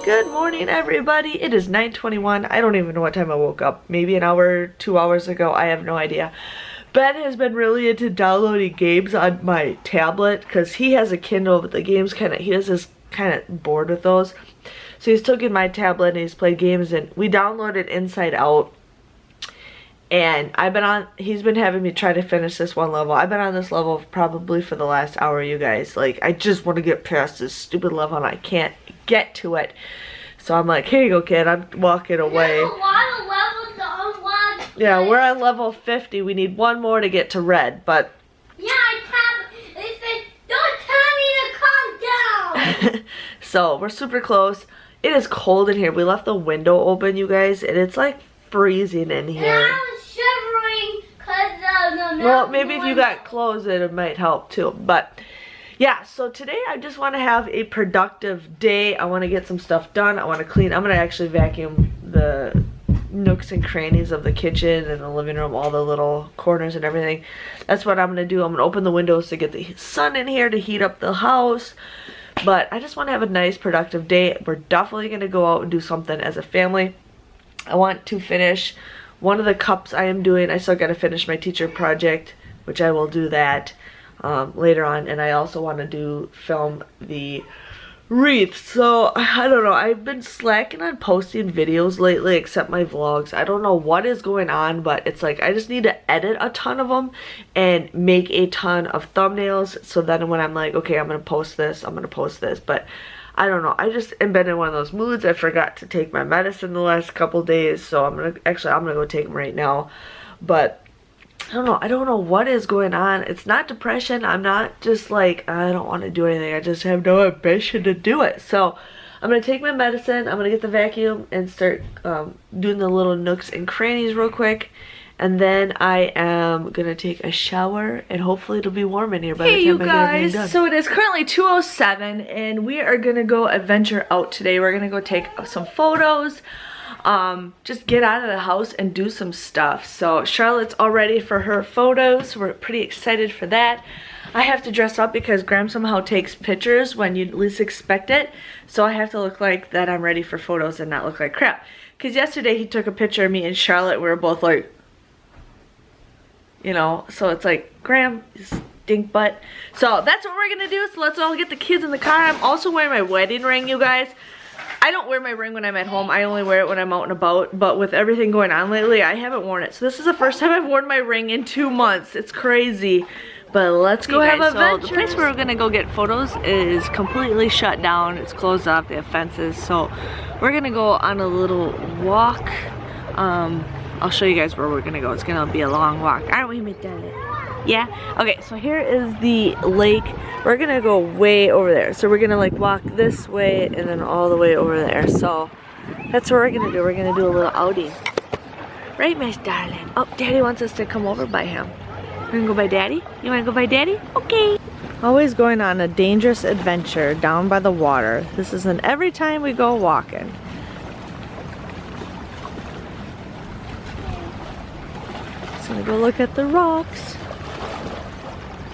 Good morning, everybody. It is 9:21. I don't even know what time I woke up. Maybe an hour, 2 hours ago. I have no idea. Ben has been really into downloading games on my tablet because he has a Kindle, but the games he is kind of bored with those. So he's taken my tablet and he's played games, and we downloaded Inside Out. And he's been having me try to finish this one level. I've been on this level probably for the last hour, you guys. Like, I just want to get past this stupid level and I can't get to it. So I'm like, here you go, kid. I'm walking away. There's a lot of levels to unlock. Yeah, we're on level 50. We need one more to get to red, but... Yeah, it said, don't tell me to calm down. So, we're super close. It is cold in here. We left the window open, you guys, and it's like freezing in here. And I was shivering because the well, maybe if you got clothes, it might help too. But yeah, so today I just want to have a productive day. I want to get some stuff done. I want to clean. I'm going to actually vacuum the nooks and crannies of the kitchen and the living room, all the little corners and everything. That's what I'm going to do. I'm going to open the windows to get the sun in here to heat up the house. But I just want to have a nice productive day. We're definitely going to go out and do something as a family. I want to finish one of the cups I am doing. I still got to finish my teacher project, which I will do that later on. And I also want to film the wreath. So, I don't know. I've been slacking on posting videos lately, except my vlogs. I don't know what is going on, but it's like I just need to edit a ton of them and make a ton of thumbnails. So then when I'm like, okay, I'm going to post this, I'm going to post this. But I don't know. I just am been in one of those moods. I forgot to take my medicine the last couple days, so I'm gonna go take them right now. But I don't know. I don't know what is going on. It's not depression. I'm not just like I don't want to do anything. I just have no ambition to do it. So I'm gonna take my medicine. I'm gonna get the vacuum and start doing the little nooks and crannies real quick. And then I am gonna take a shower, and hopefully it'll be warm in here by the time I get everything done. So it is currently 2:07, and we are gonna go adventure out today. We're gonna go take some photos, just get out of the house and do some stuff. So Charlotte's all ready for her photos. We're pretty excited for that. I have to dress up because Graham somehow takes pictures when you least expect it. So I have to look like that I'm ready for photos and not look like crap. Because yesterday he took a picture of me and Charlotte. We were both like, you know, so it's like, Graham, you stink butt. So that's what we're gonna do. So let's all get the kids in the car. I'm also wearing my wedding ring, you guys. I don't wear my ring when I'm at home. I only wear it when I'm out and about. But with everything going on lately, I haven't worn it. So this is the first time I've worn my ring in 2 months. It's crazy. But let's go have a venture. So the place where we're gonna go get photos is completely shut down. It's closed off. They have fences. So we're gonna go on a little walk. I'll show you guys where we're gonna go. It's gonna be a long walk, aren't we, Miss Darling? Yeah? Okay, so here is the lake. We're gonna go way over there. So we're gonna like walk this way and then all the way over there. So that's what we're gonna do. We're gonna do a little outing. Right, Miss Darling? Oh, Daddy wants us to come over by him. We're gonna go by Daddy? You wanna go by Daddy? Okay. Always going on a dangerous adventure down by the water. This isn't every time we go walking. So I'm gonna go look at the rocks.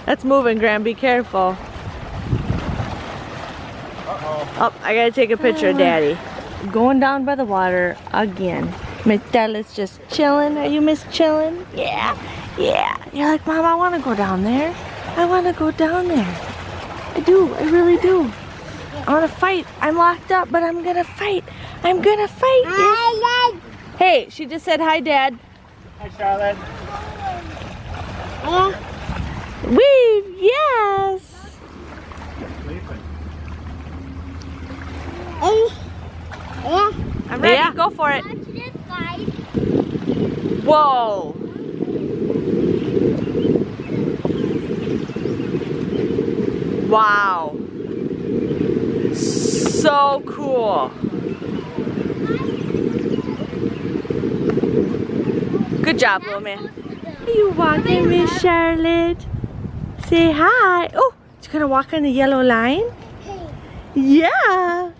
That's moving, Graham. Be careful. Oh, I gotta take a picture of Daddy. Going down by the water again. Miss Della's just chilling. Are you Miss Chilling? Yeah. Yeah. You're like, Mom, I wanna go down there. I wanna go down there. I do. I really do. I wanna fight. I'm locked up, but I'm gonna fight. I'm gonna fight. Yes. Hey, she just said hi, Dad. Hi, Charlotte. Weave, yes. I'm ready. Yeah. Go for it. Whoa. Wow. So cool. Good job, little man. Are you walking, Miss Charlotte? Say hi. Oh, you're gonna walk on the yellow line? Yeah.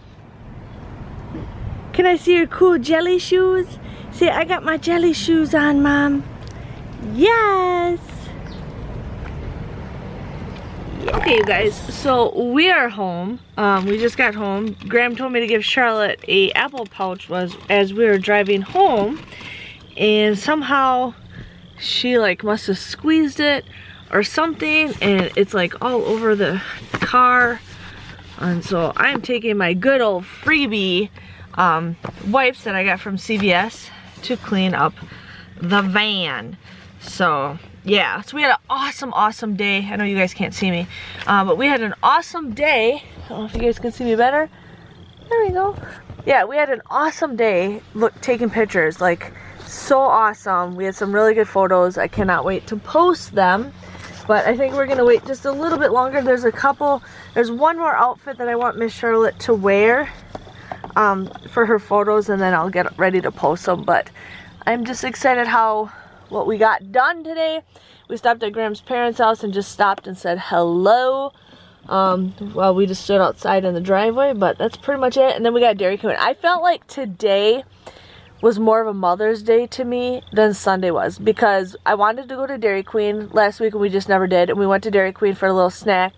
Can I see your cool jelly shoes? Say, I got my jelly shoes on, Mom. Yes. Yeah. Okay, you guys, so we are home. We just got home. Graham told me to give Charlotte a apple pouch as we were driving home, and somehow she like must have squeezed it or something, and it's like all over the car. And so I'm taking my good old freebie wipes that I got from CVS to clean up the van. So yeah, so we had an awesome day. I know you guys can't see me, but we had an awesome day. I don't know if you guys can see me better. There we go. Yeah, we had an awesome day. Look, taking pictures, like so awesome. We had some really good photos. I cannot wait to post them, but I think we're gonna wait just a little bit longer. There's one more outfit that I want Miss Charlotte to wear for her photos, and then I'll get ready to post them. But I'm just excited what we got done today. We stopped at Graham's parents' house and just stopped and said hello. Well, we just stood outside in the driveway, but that's pretty much it. And then we got Dairy Queen. I felt like today was more of a Mother's Day to me than Sunday was, because I wanted to go to Dairy Queen last week and we just never did. And we went to Dairy Queen for a little snack.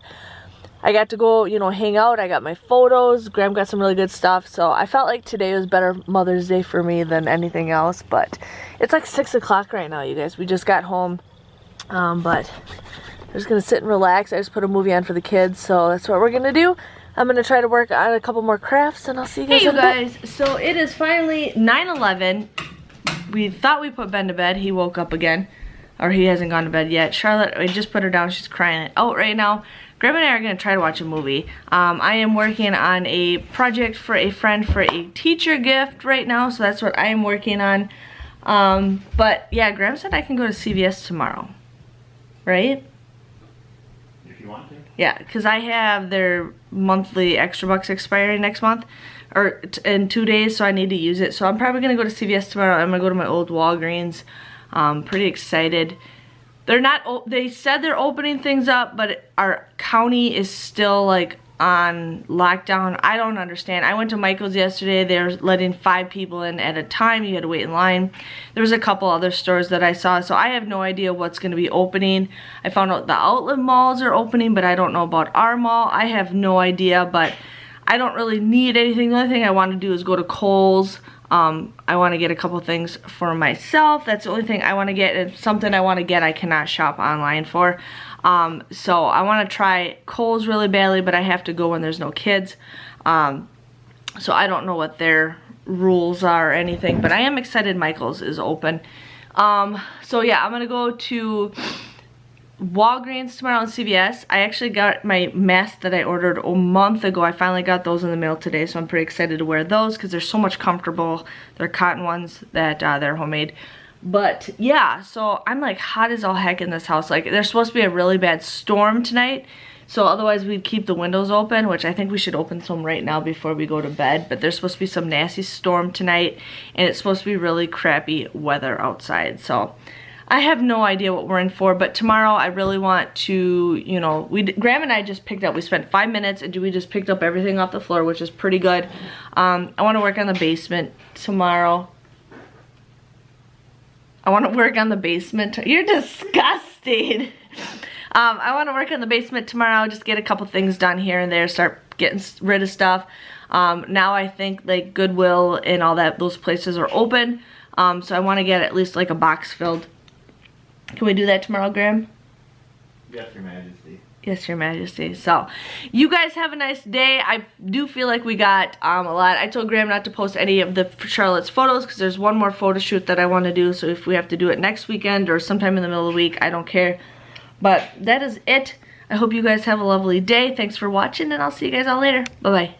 I got to go, you know, hang out. I got my photos. Graham got some really good stuff. So I felt like today was better Mother's Day for me than anything else. But it's like 6 o'clock right now, you guys. We just got home. But I'm just going to sit and relax. I just put a movie on for the kids. So that's what we're going to do. I'm going to try to work on a couple more crafts, and I'll see you guys in a bit. Hey, you guys. So it is finally 9:11. We thought we put Ben to bed. He woke up again. Or he hasn't gone to bed yet. Charlotte, we just put her down. She's crying it out right now. Graham and I are going to try to watch a movie. I am working on a project for a friend for a teacher gift right now, so that's what I am working on. But yeah, Graham said I can go to CVS tomorrow, right? If you want to. Yeah, because I have their monthly extra bucks expiring next month, or in 2 days, so I need to use it. So I'm probably going to go to CVS tomorrow. I'm going to go to my old Walgreens. Pretty excited. They said they're opening things up, but our county is still like on lockdown. I don't understand. I went to Michael's yesterday. They're letting 5 people in at a time. You had to wait in line. There was a couple other stores that I saw, so I have no idea what's going to be opening. I found out the outlet malls are opening, but I don't know about our mall. I have no idea, but I don't really need anything. The only thing I want to do is go to Kohl's. I want to get a couple things for myself. That's the only thing I want to get. It's something I want to get I cannot shop online for. So I want to try Kohl's really badly, but I have to go when there's no kids. So I don't know what their rules are or anything, but I am excited Michael's is open. So yeah, I'm going to go to Walgreens tomorrow and CVS. I actually got my masks that I ordered a month ago. I finally got those in the mail today, so I'm pretty excited to wear those because they're so much comfortable. They're cotton ones that they're homemade. But yeah, so I'm like hot as all heck in this house. Like there's supposed to be a really bad storm tonight, so otherwise we'd keep the windows open, which I think we should open some right now before we go to bed. But there's supposed to be some nasty storm tonight, and it's supposed to be really crappy weather outside. So I have no idea what we're in for, but tomorrow I really want to, you know, Graham and I just picked up, we spent 5 minutes and we just picked up everything off the floor, which is pretty good. I want to work on the basement tomorrow. I want to work on the basement. You're disgusting. I want to work on the basement tomorrow, just get a couple things done here and there, start getting rid of stuff. Now I think like Goodwill and all that, those places are open. So I want to get at least like a box filled. Can we do that tomorrow, Graham? Yes, Your Majesty. Yes, Your Majesty. So, you guys have a nice day. I do feel like we got a lot. I told Graham not to post any of the Charlotte's photos because there's one more photo shoot that I want to do. So if we have to do it next weekend or sometime in the middle of the week, I don't care. But that is it. I hope you guys have a lovely day. Thanks for watching, and I'll see you guys all later. Bye-bye.